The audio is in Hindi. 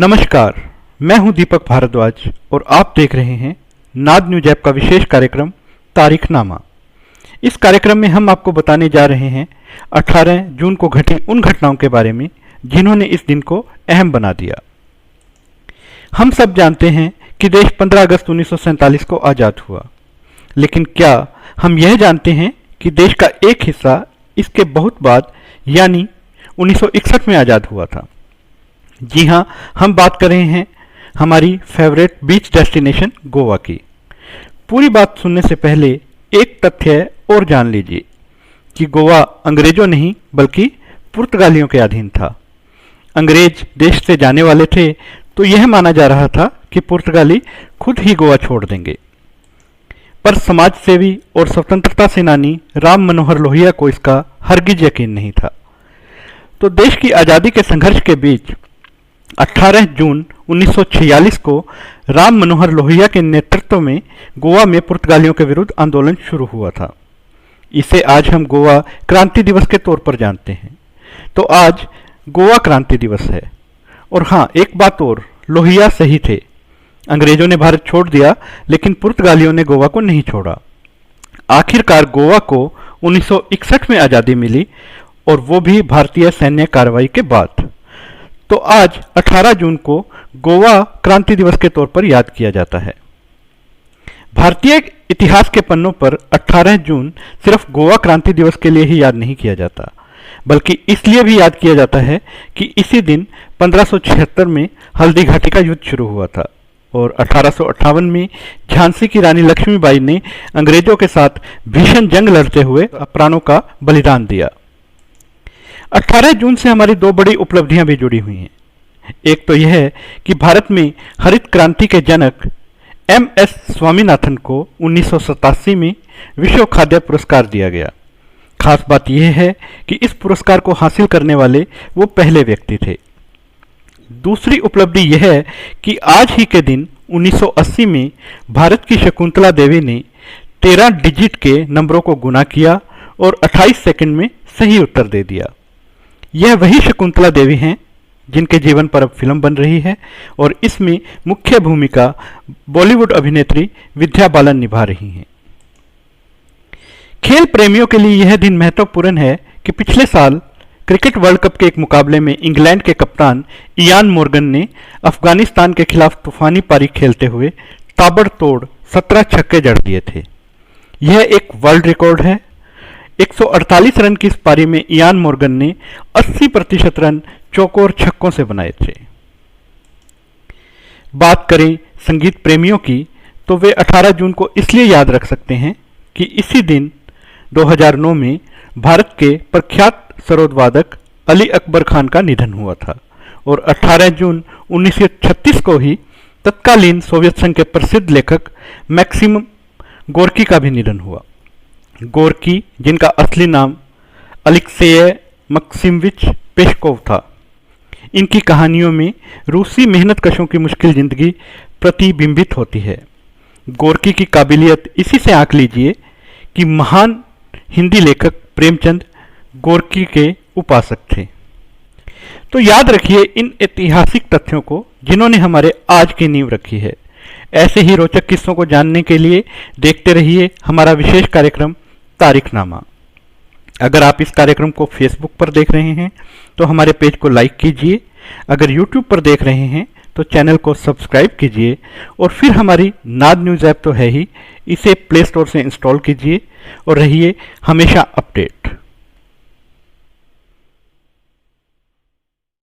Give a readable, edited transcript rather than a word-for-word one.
नमस्कार, मैं हूं दीपक भारद्वाज और आप देख रहे हैं नाद न्यूज ऐप का विशेष कार्यक्रम तारीखनामा। इस कार्यक्रम में हम आपको बताने जा रहे हैं 18 जून को घटी उन घटनाओं के बारे में जिन्होंने इस दिन को अहम बना दिया। हम सब जानते हैं कि देश 15 अगस्त 1947 को आज़ाद हुआ, लेकिन क्या हम यह जानते हैं कि देश का एक हिस्सा इसके बहुत बाद यानी 1961 में आज़ाद हुआ था। जी हाँ, हम बात कर रहे हैं हमारी फेवरेट बीच डेस्टिनेशन गोवा की। पूरी बात सुनने से पहले एक तथ्य और जान लीजिए कि गोवा अंग्रेजों नहीं बल्कि पुर्तगालियों के अधीन था। अंग्रेज देश से जाने वाले थे तो यह माना जा रहा था कि पुर्तगाली खुद ही गोवा छोड़ देंगे, पर समाज सेवी और स्वतंत्रता सेनानी राम मनोहर लोहिया को इसका हरगिज यकीन नहीं था। तो देश की आज़ादी के संघर्ष के बीच 18 जून 1946 को राम मनोहर लोहिया के नेतृत्व में गोवा में पुर्तगालियों के विरुद्ध आंदोलन शुरू हुआ था। इसे आज हम गोवा क्रांति दिवस के तौर पर जानते हैं। तो आज गोवा क्रांति दिवस है। और हाँ, एक बात और, लोहिया सही थे। अंग्रेजों ने भारत छोड़ दिया, लेकिन पुर्तगालियों ने गोवा को नहीं छोड़ा। आखिरकार गोवा को 1961 में आज़ादी मिली, और वो भी भारतीय सैन्य कार्रवाई के बाद। तो आज 18 जून को गोवा क्रांति दिवस के तौर पर याद किया जाता है। भारतीय इतिहास के पन्नों पर 18 जून सिर्फ गोवा क्रांति दिवस के लिए ही याद नहीं किया जाता, बल्कि इसलिए भी याद किया जाता है कि इसी दिन 1576 में हल्दी घाटी का युद्ध शुरू हुआ था और 1858 में झांसी की रानी लक्ष्मीबाई ने अंग्रेजों के साथ भीषण जंग लड़ते हुए प्राणों का बलिदान दिया। 18 जून से हमारी दो बड़ी उपलब्धियां भी जुड़ी हुई हैं। एक तो यह है कि भारत में हरित क्रांति के जनक MS स्वामीनाथन को 1987 में विश्व खाद्य पुरस्कार दिया गया। खास बात यह है कि इस पुरस्कार को हासिल करने वाले वो पहले व्यक्ति थे। दूसरी उपलब्धि यह है कि आज ही के दिन 1980 में भारत की शकुंतला देवी ने 13 डिजिट के नंबरों को गुणा किया और 28 सेकंड में सही उत्तर दे दिया। यह वही शकुंतला देवी हैं जिनके जीवन पर अब फिल्म बन रही है और इसमें मुख्य भूमिका बॉलीवुड अभिनेत्री विद्या बालन निभा रही हैं। खेल प्रेमियों के लिए यह दिन महत्वपूर्ण है कि पिछले साल क्रिकेट वर्ल्ड कप के एक मुकाबले में इंग्लैंड के कप्तान इयान मोर्गन ने अफगानिस्तान के खिलाफ तूफानी पारी खेलते हुए ताबड़तोड़ 17 छक्के जड़ दिए थे। यह एक वर्ल्ड रिकॉर्ड है। 148 रन की इस पारी में इयान मोर्गन ने 80% रन चौकों और छक्कों से बनाए थे। बात करें संगीत प्रेमियों की तो वे 18 जून को इसलिए याद रख सकते हैं कि इसी दिन 2009 में भारत के प्रख्यात सरोद वादक अली अकबर खान का निधन हुआ था और 18 जून 1936 को ही तत्कालीन सोवियत संघ के प्रसिद्ध लेखक मैक्सिम गोर्की का भी निधन हुआ। गोर्की, जिनका असली नाम अलेक्सेय मक्सिमविच पेशकोव था, इनकी कहानियों में रूसी मेहनतकशों की मुश्किल जिंदगी प्रतिबिंबित होती है। गोर्की की काबिलियत इसी से आंक लीजिए कि महान हिंदी लेखक प्रेमचंद गोर्की के उपासक थे। तो याद रखिए इन ऐतिहासिक तथ्यों को जिन्होंने हमारे आज की नींव रखी है। ऐसे ही रोचक किस्सों को जानने के लिए देखते रहिए हमारा विशेष कार्यक्रम तारीखनामा। अगर आप इस कार्यक्रम को फेसबुक पर देख रहे हैं तो हमारे पेज को लाइक कीजिए। अगर यूट्यूब पर देख रहे हैं तो चैनल को सब्सक्राइब कीजिए और फिर हमारी नाद न्यूज ऐप तो है ही, इसे प्ले स्टोर से इंस्टॉल कीजिए और रहिए हमेशा अपडेट।